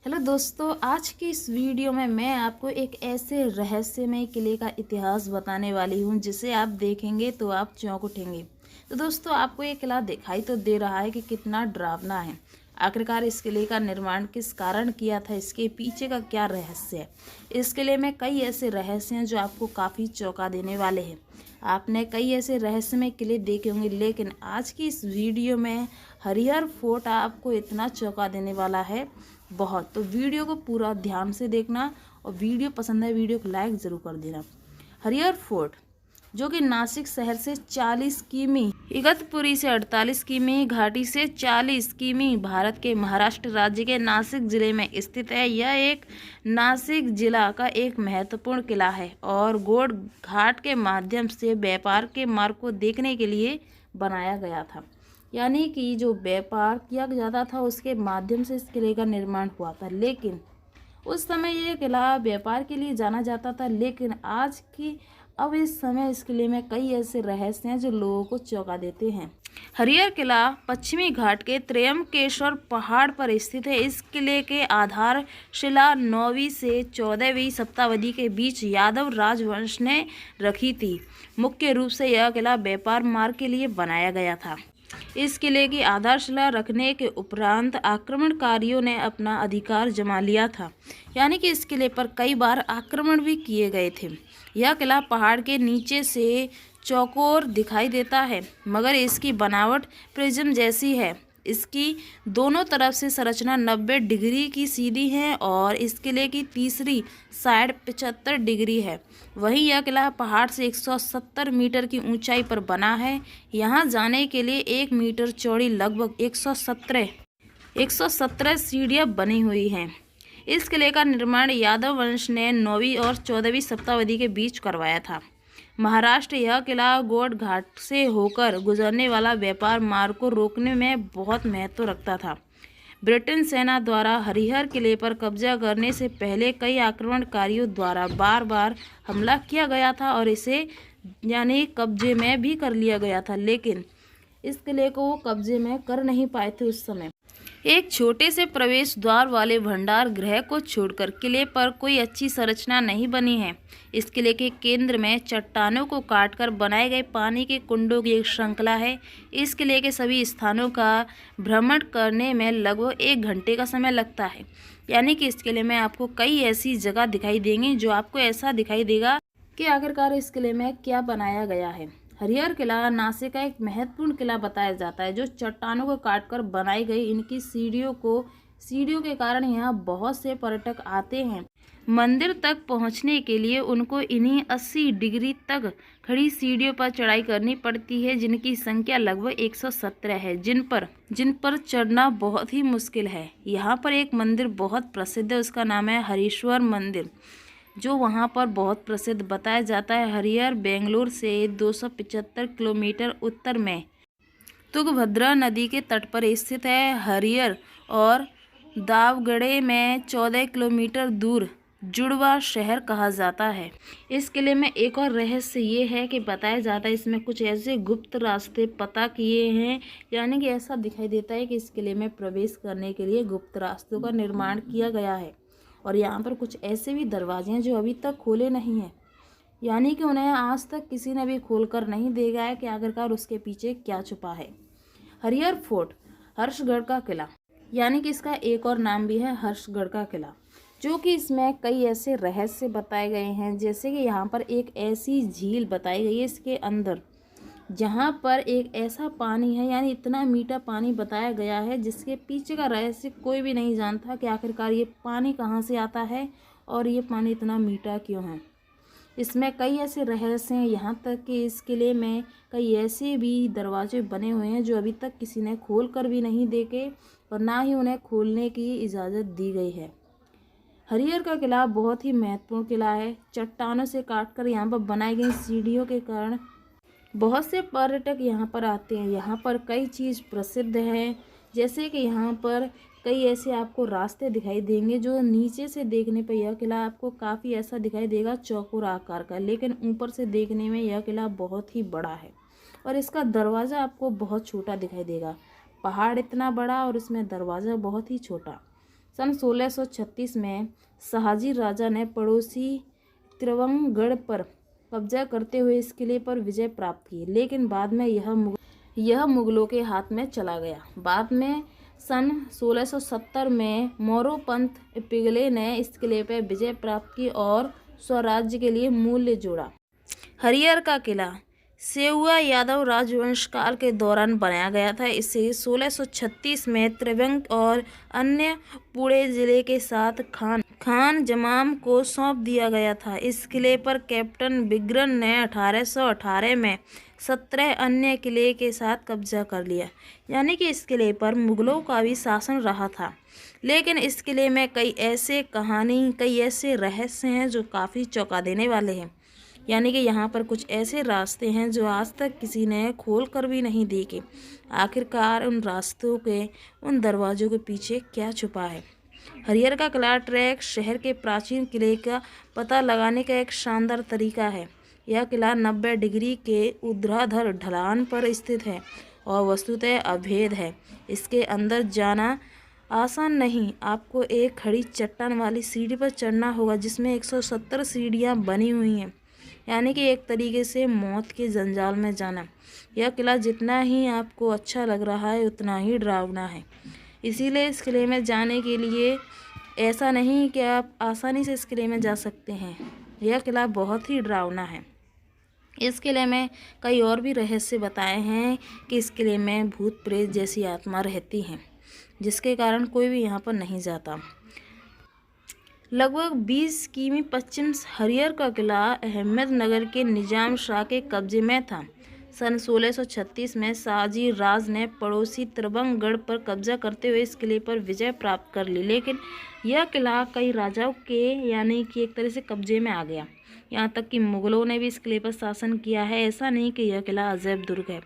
Hello दोस्तों, आज की इस वीडियो में मैं आपको एक ऐसे रहस्यमय किले का इतिहास बताने वाली हूं जिसे आप देखेंगे तो आप चौंक उठेंगे। तो दोस्तों, आपको ये किला दिखाई तो दे रहा है कि कितना डरावना है। आखिरकार इस किले का निर्माण किस कारण किया था, इसके पीछे का क्या रहस्य है। इस किले में कई ऐसे रहस्य हैं जो आपको काफ़ी चौंका देने वाले हैं। आपने कई ऐसे रहस्यमय किले देखे होंगे, लेकिन आज की इस वीडियो में हरिहर फोर्ट आपको इतना चौंका देने वाला है बहुत। तो वीडियो को पूरा ध्यान से देखना और वीडियो पसंद है वीडियो को लाइक ज़रूर कर देना। हरिहर फोर्ट जो कि नासिक शहर से 40 किमी, इगतपुरी से 48 किमी, घाटी से 40 किमी, भारत के महाराष्ट्र राज्य के नासिक जिले में स्थित है। यह एक नासिक जिला का एक महत्वपूर्ण किला है और गोड घाट के माध्यम से व्यापार के मार्ग को देखने के लिए बनाया गया था। यानी कि जो व्यापार किया जाता था उसके माध्यम से इस किले का निर्माण हुआ था। लेकिन उस समय ये किला व्यापार के लिए जाना जाता था, लेकिन अब इस समय इस किले में कई ऐसे रहस्य हैं जो लोगों को चौंका देते हैं। हरिहर किला पश्चिमी घाट के त्र्यंबकेश्वर पहाड़ पर स्थित है। इस किले के आधारशिला 9वीं से 14वीं शताब्दी के बीच यादव राजवंश ने रखी थी। मुख्य रूप से यह किला व्यापार मार्ग के लिए बनाया गया था। इस किले की आधारशिला रखने के उपरांत आक्रमणकारियों ने अपना अधिकार जमा लिया था। यानी कि इस किले पर कई बार आक्रमण भी किए गए थे। यह किला पहाड़ के नीचे से चौकोर दिखाई देता है, मगर इसकी बनावट प्रिज्म जैसी है। इसकी दोनों तरफ से संरचना 90 डिग्री की सीधी है और इस किले की तीसरी साइड 75 डिग्री है। वहीं यह किला पहाड़ से 170 मीटर की ऊंचाई पर बना है। यहां जाने के लिए 1 मीटर चौड़ी लगभग 117 सीढ़ियां बनी हुई हैं। इस किले का निर्माण यादव वंश ने 9वीं और 14वीं शताब्दी के बीच करवाया था। महाराष्ट्र यह किला गोड घाट से होकर गुजरने वाला व्यापार मार्ग को रोकने में बहुत महत्व रखता था। ब्रिटेन सेना द्वारा हरिहर किले पर कब्जा करने से पहले कई आक्रमणकारियों द्वारा बार बार हमला किया गया था और इसे कब्जे में भी कर लिया गया था, लेकिन इस किले को वो कब्जे में कर नहीं पाए थे उस समय। एक छोटे से प्रवेश द्वार वाले भंडार गृह को छोड़कर किले पर कोई अच्छी संरचना नहीं बनी है। इस किले के केंद्र में चट्टानों को काटकर बनाए गए पानी के कुंडों की एक श्रृंखला है। इस किले के सभी स्थानों का भ्रमण करने में लगभग 1 घंटे का समय लगता है। यानी कि इस किले में आपको कई ऐसी जगह दिखाई देंगी जो आपको ऐसा दिखाई देगा कि आखिरकार इस किले में क्या बनाया गया है। हरिहर किला नासिक का एक महत्वपूर्ण किला बताया जाता है जो चट्टानों को काटकर बनाई गई। इनकी सीढ़ियों के कारण यहाँ बहुत से पर्यटक आते हैं। मंदिर तक पहुँचने के लिए उनको इन्हीं 80 डिग्री तक खड़ी सीढ़ियों पर चढ़ाई करनी पड़ती है, जिनकी संख्या लगभग 117 है, जिन पर चढ़ना बहुत ही मुश्किल है। यहाँ पर एक मंदिर बहुत प्रसिद्ध है, उसका नाम है हरीश्वर मंदिर, जो वहाँ पर बहुत प्रसिद्ध बताया जाता है। हरिहर बेंगलुरु से 275 किलोमीटर उत्तर में तुंगभद्रा नदी के तट पर स्थित है। हरिहर और दावगढ़े में 14 किलोमीटर दूर जुड़वा शहर कहा जाता है। इस किले में एक और रहस्य ये है कि बताया जाता है इसमें कुछ ऐसे गुप्त रास्ते पता किए हैं। यानी कि ऐसा दिखाई देता है कि इस किले में प्रवेश करने के लिए गुप्त रास्तों का निर्माण किया गया है और यहाँ पर कुछ ऐसे भी दरवाजे हैं जो अभी तक खोले नहीं हैं। यानी कि उन्हें आज तक किसी ने भी खोलकर नहीं देखा है कि आखिरकार उसके पीछे क्या छुपा है। हरिहर फोर्ट हर्षगढ़ का किला, यानी कि इसका एक और नाम भी है हर्षगढ़ का किला, जो कि इसमें कई ऐसे रहस्य बताए गए हैं। जैसे कि यहाँ पर एक ऐसी झील बताई गई है इसके अंदर, जहाँ पर एक ऐसा पानी है, यानी इतना मीठा पानी बताया गया है जिसके पीछे का रहस्य कोई भी नहीं जानता कि आखिरकार ये पानी कहाँ से आता है और ये पानी इतना मीठा क्यों है। इसमें कई ऐसे रहस्य हैं, यहाँ तक कि इस किले में कई ऐसे भी दरवाजे बने हुए हैं जो अभी तक किसी ने खोल कर भी नहीं देखे और ना ही उन्हें खोलने की इजाज़त दी गई है। हरिहर का किला बहुत ही महत्वपूर्ण किला है। चट्टानों से काटकर यहाँ पर बनाई गई सीढ़ियों के कारण बहुत से पर्यटक यहाँ पर आते हैं। यहाँ पर कई चीज़ प्रसिद्ध हैं, जैसे कि यहाँ पर कई ऐसे आपको रास्ते दिखाई देंगे जो नीचे से देखने पर यह किला आपको काफ़ी ऐसा दिखाई देगा चौकोर आकार का, लेकिन ऊपर से देखने में यह किला बहुत ही बड़ा है और इसका दरवाज़ा आपको बहुत छोटा दिखाई देगा। पहाड़ इतना बड़ा और इसमें दरवाज़ा बहुत ही छोटा। सन 1636 में शहाजी राजा ने पड़ोसी त्रिवंगगढ़ पर कब्जा करते हुए इस किले पर विजय प्राप्त की, लेकिन बाद में यह मुगलों के हाथ में चला गया। बाद में सन 1670 में मोरोपंत पिंगले ने इस किले पर विजय प्राप्त की और स्वराज्य के लिए मूल्य जोड़ा। हरियर का किला सेऊआ यादव राजवंश काल के दौरान बनाया गया था। इसे 1636 में त्रिभंग और अन्य पुणे जिले के साथ खान जमाम को सौंप दिया गया था। इस किले पर कैप्टन बिग्रन ने 1818 में 17 अन्य किले के साथ कब्जा कर लिया, यानी कि इस किले पर मुगलों का भी शासन रहा था। लेकिन इस किले में कई ऐसे रहस्य हैं जो काफ़ी चौंका देने वाले हैं, यानी कि यहाँ पर कुछ ऐसे रास्ते हैं जो आज तक किसी ने खोल कर भी नहीं देखे। आखिरकार उन रास्तों के, उन दरवाज़ों के पीछे क्या छुपा है। हरियर का किला ट्रैक शहर के प्राचीन किले का पता लगाने का एक शानदार तरीका है। यह किला 90 डिग्री के ऊर्ध्वाधर ढलान पर स्थित है और वस्तुतः अभेद है। इसके अंदर जाना आसान नहीं, आपको एक खड़ी चट्टान वाली सीढ़ी पर चढ़ना होगा जिसमें 170 सीढ़ियाँ बनी हुई हैं, यानी कि एक तरीके से मौत के जंजाल में जाना। यह किला जितना ही आपको अच्छा लग रहा है उतना ही डरावना है। इसीलिए इस किले में जाने के लिए ऐसा नहीं कि आप आसानी से इस किले में जा सकते हैं। यह किला बहुत ही डरावना है। इस किले में कई और भी रहस्य बताए हैं कि इस किले में भूत प्रेत जैसी आत्मा रहती हैं, जिसके कारण कोई भी यहाँ पर नहीं जाता। लगभग 20 किमी पश्चिम हरियर का किला अहमदनगर के निजाम शाह के कब्जे में था। सन 1636 में शाहजी राज ने पड़ोसी त्रिभंगगढ़ पर कब्जा करते हुए इस किले पर विजय प्राप्त कर ली, लेकिन यह किला कई राजाओं के, यानी कि एक तरह से कब्जे में आ गया। यहाँ तक कि मुगलों ने भी इस किले पर शासन किया है। ऐसा नहीं कि यह किला अजैब दुर्ग है।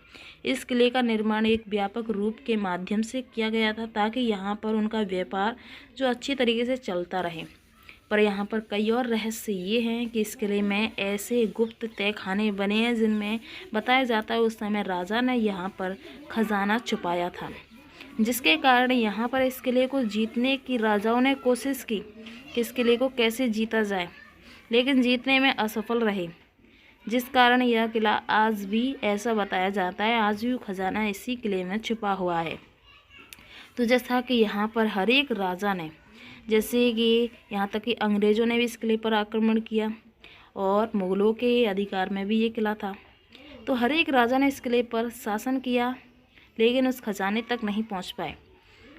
इस किले का निर्माण एक व्यापक रूप के माध्यम से किया गया था ताकि यहाँ पर उनका व्यापार जो अच्छी तरीके से चलता रहे। पर यहाँ पर कई और रहस्य ये हैं कि इस किले में ऐसे गुप्त तहखाने बने हैं जिनमें बताया जाता है उस समय राजा ने यहाँ पर खजाना छुपाया था, जिसके कारण यहाँ पर इस किले को जीतने की राजाओं ने कोशिश की कि इस किले को कैसे जीता जाए, लेकिन जीतने में असफल रहे, जिस कारण यह किला आज भी, ऐसा बताया जाता है, आज भी खजाना इसी किले में छुपा हुआ है। तो जैसा कि यहाँ पर हर एक राजा ने, जैसे कि यहाँ तक कि अंग्रेज़ों ने भी इस किले पर आक्रमण किया और मुग़लों के अधिकार में भी ये किला था। तो हर एक राजा ने इस किले पर शासन किया, लेकिन उस खजाने तक नहीं पहुँच पाए।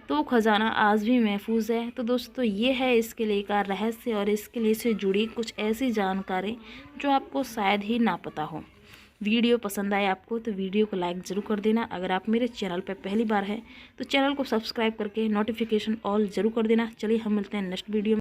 तो वो खजाना आज भी महफूज है। तो दोस्तों, ये है इस किले का रहस्य और इस किले से जुड़ी कुछ ऐसी जानकारी जो आपको शायद ही ना पता हो। वीडियो पसंद आए आपको तो वीडियो को लाइक ज़रूर कर देना। अगर आप मेरे चैनल पर पहली बार है तो चैनल को सब्सक्राइब करके नोटिफिकेशन ऑल ज़रूर कर देना। चलिए हम मिलते हैं नेक्स्ट वीडियो में।